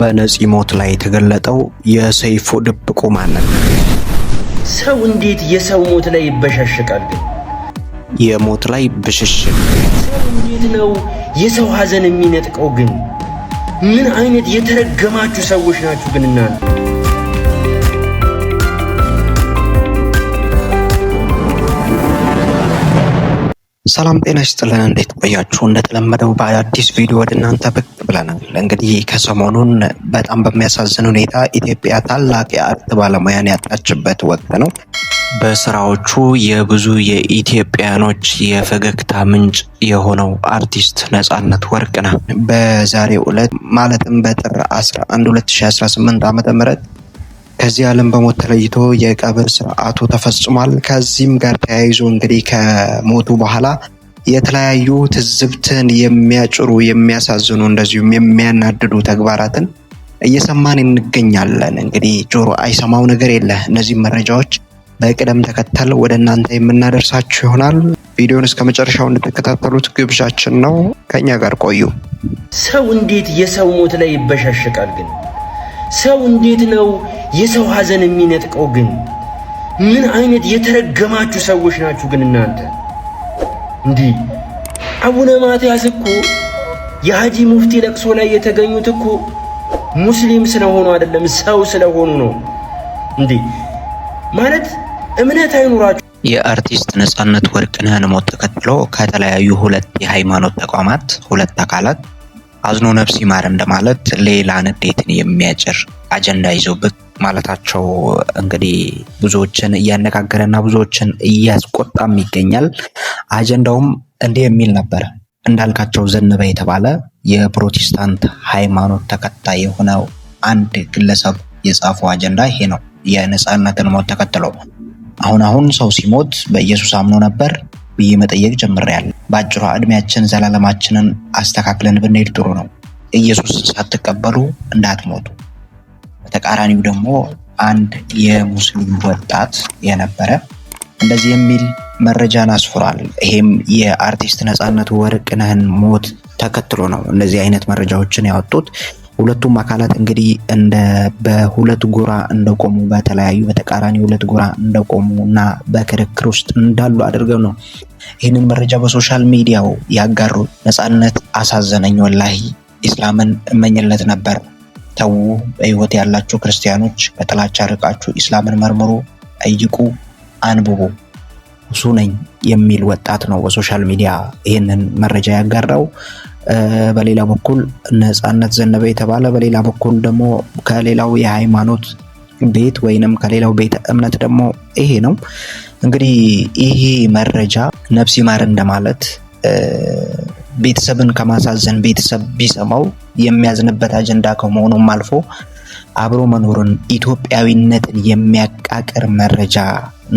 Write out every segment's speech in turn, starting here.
በነፂ ሞት ላይ የተገለጠው የሰይፉ ድብቁ ማንነት። ሰው እንዴት የሰው ሞት ላይ ይበሻሸቃል? ግን የሞት ላይ ብሽሽቅ ሰው እንዴት ነው የሰው ሐዘን የሚነጥቀው? ግን ምን አይነት የተረገማችሁ ሰዎች ናችሁ ግን እናንተ? ሰላም ጤና ይስጥልን። እንዴት ቆያችሁ? እንደተለመደው በአዲስ ቪዲዮ ወደ እናንተ ብቅ ብለናል። እንግዲህ ከሰሞኑን በጣም በሚያሳዝን ሁኔታ ኢትዮጵያ ታላቅ የአርት ባለሙያን ያጣችበት ወቅት ነው። በስራዎቹ የብዙ የኢትዮጵያኖች የፈገግታ ምንጭ የሆነው አርቲስት ነጻነት ወርቅነህ በዛሬው ዕለት ማለትም በጥር 11 2018 ዓ.ም ከዚህ ዓለም በሞት ተለይቶ የቀብር ስርዓቱ ተፈጽሟል። ከዚህም ጋር ተያይዞ እንግዲህ ከሞቱ በኋላ የተለያዩ ትዝብትን የሚያጭሩ የሚያሳዝኑ እንደዚሁም የሚያናድዱ ተግባራትን እየሰማን እንገኛለን። እንግዲህ ጆሮ አይሰማው ነገር የለ። እነዚህ መረጃዎች በቅደም ተከተል ወደ እናንተ የምናደርሳችሁ ይሆናል። ቪዲዮን እስከ መጨረሻው እንድትከታተሉት ግብዣችን ነው። ከኛ ጋር ቆዩ። ሰው እንዴት የሰው ሞት ላይ ይበሻሸቃል? ግን ሰው እንዴት ነው የሰው ሐዘን የሚነጥቀው? ግን ምን አይነት የተረገማችሁ ሰዎች ናችሁ ግን እናንተ? እንዲህ አቡነ ማትያስ እኮ የሐጂ ሙፍቲ ለቅሶ ላይ የተገኙት እኮ ሙስሊም ስለሆኑ አይደለም፣ ሰው ስለሆኑ ነው። እንዲህ ማለት እምነት አይኖራችሁ። የአርቲስት ነጻነት ወርቅነህን ሞት ተከትሎ ከተለያዩ ሁለት የሃይማኖት ተቋማት ሁለት አካላት አዝኖ ነፍስ ይማር እንደማለት ሌላ ንዴትን የሚያጭር አጀንዳ ይዘው ብቅ ማለታቸው እንግዲህ ብዙዎችን እያነጋገረና ብዙዎችን እያስቆጣም ይገኛል። አጀንዳውም እንዲህ የሚል ነበር። እንዳልካቸው ዘነበ የተባለ የፕሮቴስታንት ሃይማኖት ተከታይ የሆነው አንድ ግለሰብ የጻፈው አጀንዳ ይሄ ነው። የነጻነትን ሞት ተከትሎ አሁን ሰው ሲሞት በኢየሱስ አምኖ ነበር ብዬ መጠየቅ ጀምሬያለሁ። በአጭሯ እድሜያችን ዘላለማችንን አስተካክለን ብንሄድ ጥሩ ነው። ኢየሱስ ሳትቀበሉ እንዳትሞቱ። በተቃራኒው ደግሞ አንድ የሙስሊም ወጣት የነበረ እንደዚህ የሚል መረጃን አስፍሯል። ይሄም የአርቲስት ነጻነት ወርቅነህን ሞት ተከትሎ ነው እነዚህ አይነት መረጃዎችን ያወጡት። ሁለቱም አካላት እንግዲህ በሁለት ጎራ እንደቆሙ በተለያዩ በተቃራኒ ሁለት ጎራ እንደቆሙ እና በክርክር ውስጥ እንዳሉ አድርገው ነው ይህንን መረጃ በሶሻል ሚዲያው ያጋሩ። ነጻነት አሳዘነኝ፣ ወላሂ ኢስላምን እመኝለት ነበር። ተው፣ በህይወት ያላችሁ ክርስቲያኖች ከጥላቻ ርቃችሁ ኢስላምን መርምሩ፣ ጠይቁ፣ አንብቡ። እሱ ነኝ የሚል ወጣት ነው በሶሻል ሚዲያ ይህንን መረጃ ያጋራው። በሌላ በኩል ነጻነት ዘነበ የተባለ በሌላ በኩል ደግሞ ከሌላው የሃይማኖት ቤት ወይንም ከሌላው ቤተ እምነት ደግሞ ይሄ ነው። እንግዲህ ይሄ መረጃ ነፍስ ይማር እንደማለት ቤተሰብን ከማሳዘን ቤተሰብ ቢሰማው የሚያዝንበት አጀንዳ ከመሆኑም አልፎ አብሮ መኖርን ኢትዮጵያዊነትን የሚያቃቅር መረጃ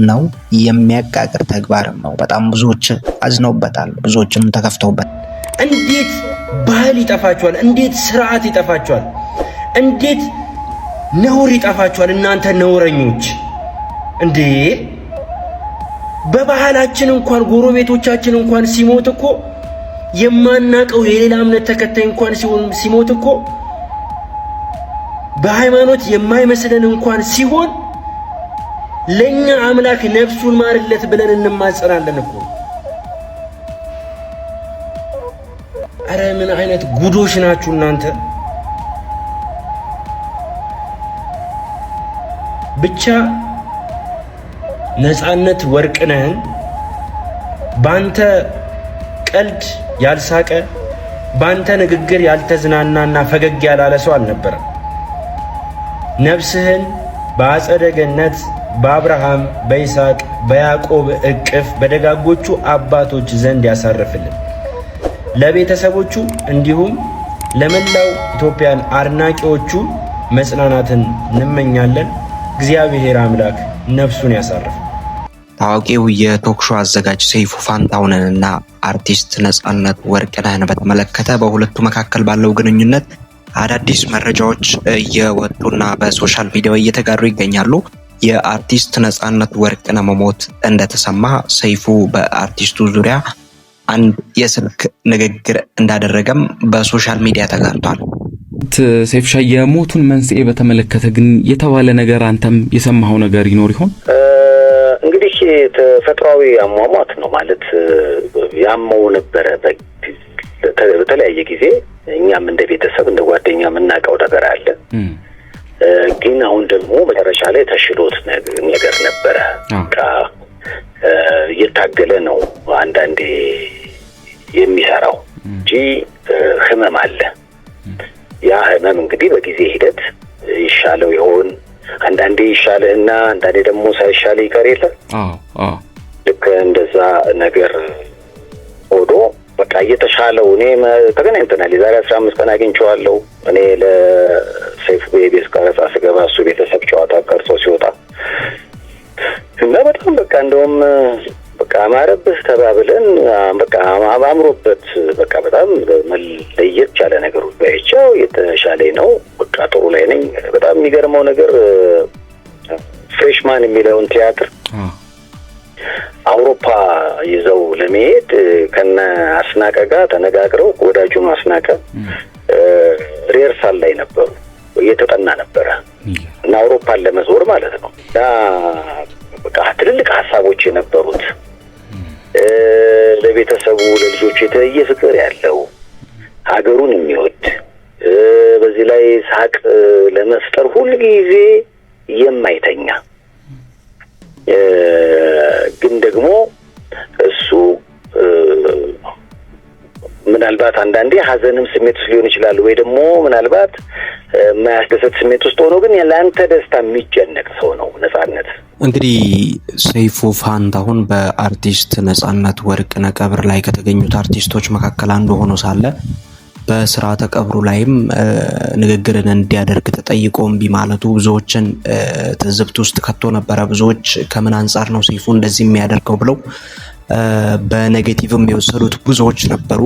ነው፣ የሚያቃቅር ተግባርም ነው። በጣም ብዙዎች አዝነውበታል፣ ብዙዎችም ተከፍተውበታል። እንዴት ባህል ይጠፋችኋል? እንዴት ስርዓት ይጠፋችኋል? እንዴት ነውር ይጠፋችኋል? እናንተ ነውረኞች እንዴ! በባህላችን እንኳን ጎረቤቶቻችን እንኳን ሲሞት እኮ የማናቀው የሌላ እምነት ተከታይ እንኳን ሲሞት እኮ በሃይማኖት የማይመስለን እንኳን ሲሆን ለኛ አምላክ ነፍሱን ማርለት ብለን እንማጸናለን እኮ። አረ ምን አይነት ጉዶሽ ናችሁ እናንተ! ብቻ ነጻነት ወርቅነህን ባንተ ቀልድ ያልሳቀ ባንተ ንግግር ያልተዝናናና ፈገግ ያላለ ሰው አልነበረም። ነፍስህን በአጸደ ገነት በአብርሃም በይስሐቅ በያዕቆብ እቅፍ በደጋጎቹ አባቶች ዘንድ ያሳርፍልን። ለቤተሰቦቹ እንዲሁም ለመላው ኢትዮጵያን አድናቂዎቹ መጽናናትን እንመኛለን። እግዚአብሔር አምላክ ነፍሱን ያሳርፍ። ታዋቂው የቶክሾ አዘጋጅ ሰይፉ ፋንታሁንንና አርቲስት ነጻነት ወርቅነህን በተመለከተ በሁለቱ መካከል ባለው ግንኙነት አዳዲስ መረጃዎች እየወጡና በሶሻል ሚዲያ እየተጋሩ ይገኛሉ። የአርቲስት ነጻነት ወርቅነህ መሞት እንደተሰማ ሰይፉ በአርቲስቱ ዙሪያ አንድ የስልክ ንግግር እንዳደረገም በሶሻል ሚዲያ ተጋርቷል። ሰይፍሻ የሞቱን መንስኤ በተመለከተ ግን የተባለ ነገር አንተም የሰማኸው ነገር ይኖር ይሆን? እንግዲህ ተፈጥሯዊ አሟሟት ነው ማለት ያመው ነበረ በተለያየ ጊዜ እኛም እንደ ቤተሰብ እንደ ጓደኛ የምናውቀው ነገር አለ። ግን አሁን ደግሞ መጨረሻ ላይ ተሽሎት ነገር ነበረ። እየታገለ ነው አንዳንዴ የሚሰራው እንጂ ህመም አለ። ያ ህመም እንግዲህ በጊዜ ሂደት ይሻለው ይሆን? አንዳንዴ ይሻለህና አንዳንዴ ደግሞ ሳይሻል ይቀር የለ። ልክ እንደዛ ነገር ሆዶ በቃ እየተሻለው እኔ ተገናኝተናል። የዛሬ 15 ቀን አግኝቼዋለሁ። እኔ ለሰይፉ ቤቤስ ቀረጻ ስገባ እሱ ቤተሰብ ጨዋታ ቀርጾ ሲወጣ እና በጣም በቃ እንደውም በቃ አማረብህ ተባብለን በቃ አምሮበት በቃ በጣም ለየት ያለ ነገር ባይቻው የተሻለኝ ነው። በቃ ጥሩ ላይ ነኝ። በጣም የሚገርመው ነገር ፍሬሽማን የሚለውን ቲያትር አውሮፓ ይዘው ለመሄድ ከነ አስናቀ ጋር ተነጋግረው ወዳጁን አስናቀ ሪሄርሳል ላይ ነበሩ። እየተጠና ነበረ እና አውሮፓን ለመዞር ማለት ነው። እና በቃ ትልልቅ ሀሳቦች የነበሩት ለቤተሰቡ ለልጆቹ የተለየ ፍቅር ያለው ሀገሩን የሚወድ በዚህ ላይ ሳቅ ለመፍጠር ሁሉ ጊዜ የማይተኛ ግን ደግሞ እሱ ምናልባት አንዳንዴ ሀዘንም ስሜት ውስጥ ሊሆን ይችላል ወይ ደግሞ ምናልባት የማያስደስት ስሜት ውስጥ ሆኖ ግን ለአንተ ደስታ የሚጨነቅ ሰው ነው። ነጻነት እንግዲህ ሰይፉ ፋንታሁን በአርቲስት ነጻነት ወርቅነህ ቀብር ላይ ከተገኙት አርቲስቶች መካከል አንዱ ሆኖ ሳለ በስርዓተ ቀብሩ ላይም ንግግርን እንዲያደርግ ተጠይቆ እምቢ ማለቱ ብዙዎችን ትዝብት ውስጥ ከቶ ነበረ። ብዙዎች ከምን አንጻር ነው ሰይፉ እንደዚህ የሚያደርገው ብለው በኔጌቲቭም የወሰዱት ብዙዎች ነበሩ።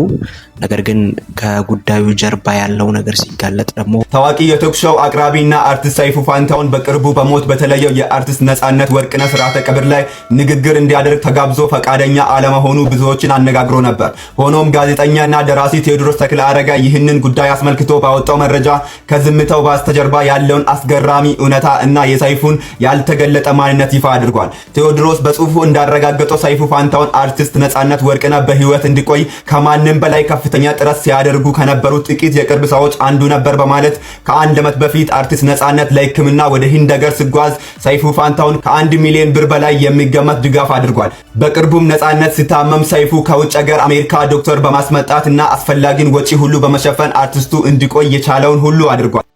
ነገር ግን ከጉዳዩ ጀርባ ያለው ነገር ሲጋለጥ ደግሞ ታዋቂ የቶክ ሾው አቅራቢና አርቲስት ሰይፉ ፋንታሁን በቅርቡ በሞት በተለየው የአርቲስት ነጻነት ወርቅነህ ስርዓተ ቀብር ላይ ንግግር እንዲያደርግ ተጋብዞ ፈቃደኛ አለመሆኑ ብዙዎችን አነጋግሮ ነበር። ሆኖም ጋዜጠኛና ደራሲ ቴዎድሮስ ተክለአረጋይ ይህንን ጉዳይ አስመልክቶ ባወጣው መረጃ ከዝምታው በስተጀርባ ያለውን አስገራሚ እውነታ እና የሰይፉን ያልተገለጠ ማንነት ይፋ አድርጓል። ቴዎድሮስ በጽሁፉ እንዳረጋገጠው ሰይፉ ፋንታሁን አርቲስት ነጻነት ወርቅነህ በህይወት እንዲቆይ ከማንም በላይ ከፍተኛ ጥረት ሲያደርጉ ከነበሩት ጥቂት የቅርብ ሰዎች አንዱ ነበር በማለት ከአንድ ዓመት በፊት አርቲስት ነጻነት ለሕክምና ወደ ህንድ ሀገር ሲጓዝ ሰይፉ ፋንታሁን ከ1 ሚሊዮን ብር በላይ የሚገመት ድጋፍ አድርጓል። በቅርቡም ነጻነት ሲታመም ሰይፉ ከውጭ ሀገር አሜሪካ ዶክተር በማስመጣትና አስፈላጊን ወጪ ሁሉ በመሸፈን አርቲስቱ እንዲቆይ የቻለውን ሁሉ አድርጓል።